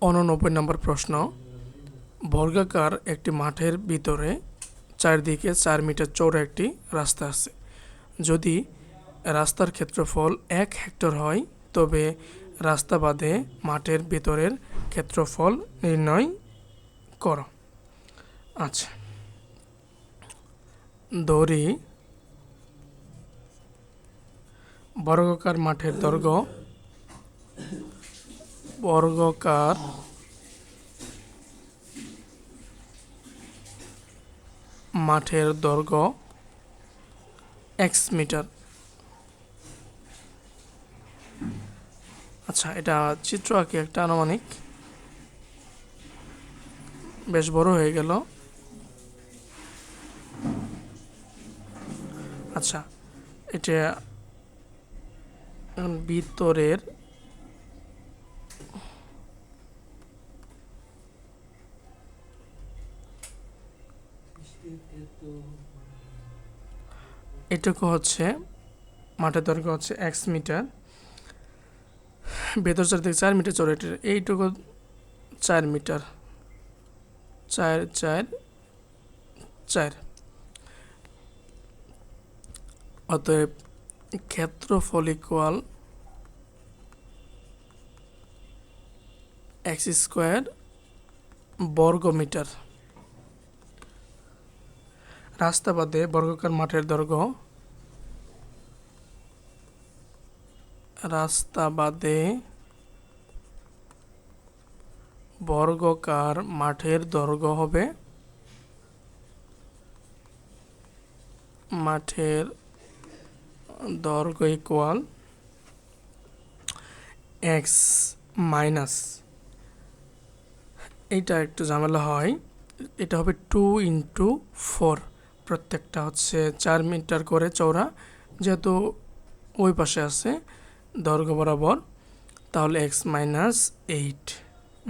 89 নম্বর প্রশ্ন, বর্গাকার একটি মাঠের ভিতরে চারদিকে 4 মিটার চওড়া একটি রাস্তা আছে। যদি রাস্তার ক্ষেত্রফল 1 হেক্টর হয় তবে রাস্তা বাদে মাঠের ভিতরের ক্ষেত্রফল নির্ণয় করো। আচ্ছা, ধরি বর্গাকার মাঠের দৈর্ঘ্য x মিটার। আচ্ছা, এটা চিত্র আঁকি একটা আনুমানিক, বেশ বড় হয়ে গেল। আচ্ছা, এটা ভিতরের এটুকু হচ্ছে মাঠের দৈর্ঘ্য হচ্ছে x মিটার, ভেতর চারদিকে 4 মিটার চওড়া, এইটুকু 4 মিটার, 4 4 4। অতএব ক্ষেত্রফল ইকুয়াল x স্কোয়ার বর্গ মিটার। রাস্তা বাদে বর্গাকার মাঠের দৈর্ঘ্য হবে মাঠের দৈর্ঘ্য ইকুয়াল x মাইনাস, এইটা একটু ঝামেলা হয়, এটা হবে 2 ইন্টু 4, প্রত্যেকটা হচ্ছে 4 মিটার করে চওড়া, যেহেতু ওই পাশে আছে দৈর্ঘ্য বরাবর, তাহলে x মাইনাস 8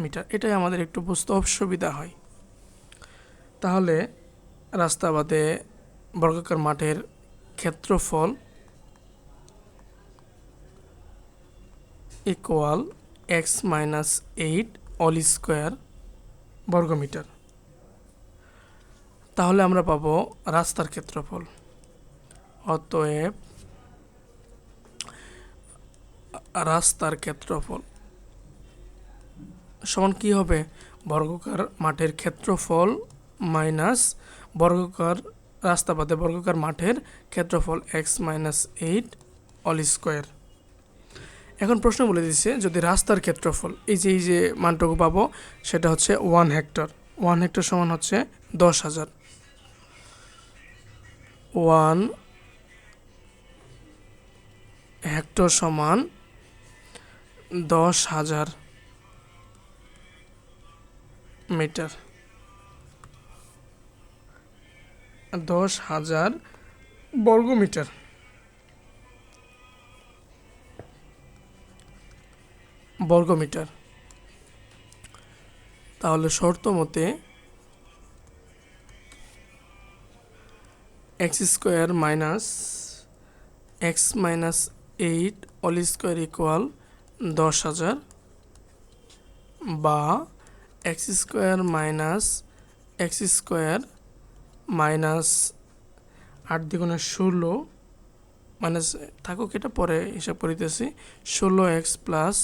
মিটার। এটাই আমাদের একটু বুঝতে অসুবিধা হয়। তাহলে রাস্তা বাদে বর্গাকার মাঠের ক্ষেত্রফল equal x minus 8 all square বর্গমিটার। তাহলে আমরা পাবো রাস্তার ক্ষেত্রফল। অতএব রাস্তার ক্ষেত্রফল সমান কি হবে? বর্গাকার মাঠের ক্ষেত্রফল মাইনাস বর্গাকার রাস্তা বাদে বর্গাকার মাঠের ক্ষেত্রফল x মাইনাস 8 অল স্কোয়ার। এখন প্রশ্ন বলে দিচ্ছে, যদি রাস্তার ক্ষেত্রফল এই যে মানটুকু পাবো সেটা হচ্ছে 1 হেক্টর। 1 হেক্টর সমান হচ্ছে 10,000। 1 হেক্টর সমান 10,000 মিটার। 10,000 বর্গমিটার। তাহলে শর্ত মতে x square minus x minus 8 all square equal 10,000, বা x square minus x square minus 8 দ্বিগুণে 16, minus থাকুক, এটা পরে হিসাব করিতেছি, 16x প্লাস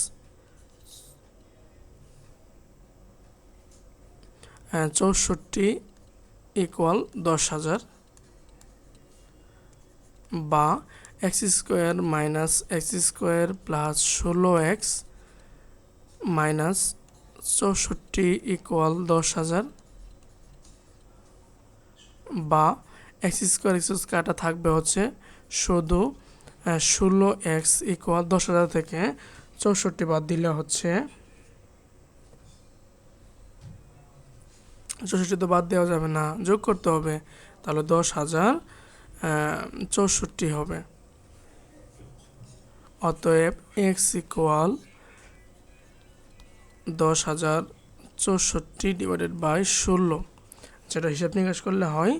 64 ইকুয়াল 10,000, বা x square minus x square plus 16x minus 64 equal 10,000, বা x স্কোয়ার কাটা থাকবে হচ্ছে শুধু 16x ইকুয়াল 10,000 থেকে 64 বাদ দিলে হচ্ছে 64 তো বাদ দেওয়া যাবে না, যোগ করতে হবে, তাহলে 10,064 হবে। অতএব x ইকুয়াল 10,064 ডিভাইডেড বাই 16, যেটা হিসাব নিকাশ করলে হয়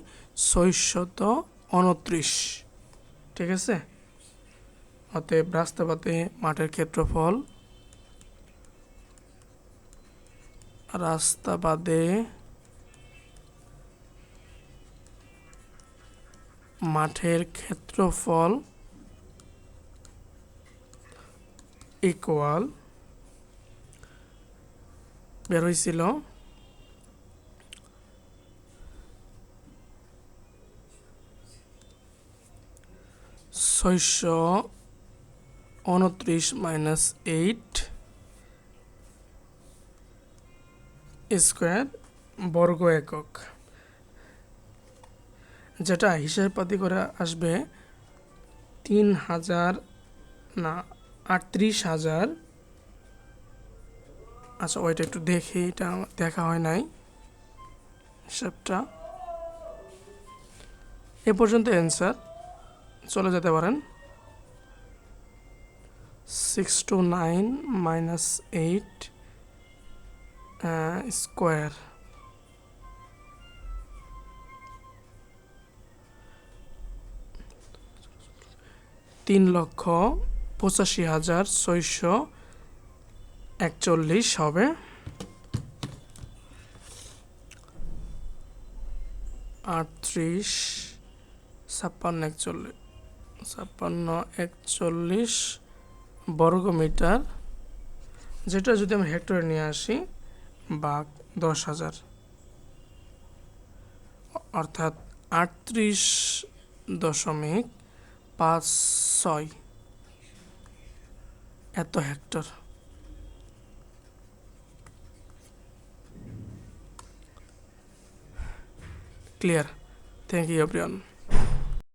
629। ঠিক আছে? অতএব রাস্তা বাদে মাঠের ক্ষেত্রফল রাস্তা বাদে মাঠের ক্ষেত্রফল ইকুয়াল বের হয়েছিল 629 মাইনাস 8 স্কোয়ার বর্গ একক, যেটা হিসাবপাতি করে আসবে 3000 না 38,000। আচ্ছা ওইটা একটু দেখি, এটা আমার দেখা হয় নাই হিসাবটা। এ পর্যন্ত অ্যান্সার, চলে যেতে পারেন। 629 মাইনাস 8 স্কোয়ার, 3,85,641 হবে। 38, 56, 41 বর্গ মিটার, যেটা যদি আমরা হেক্টরে নিয়ে আসি ভাগ 10,000, অর্থাৎ 38.56 এত hectare. Clear? Thank you everyone.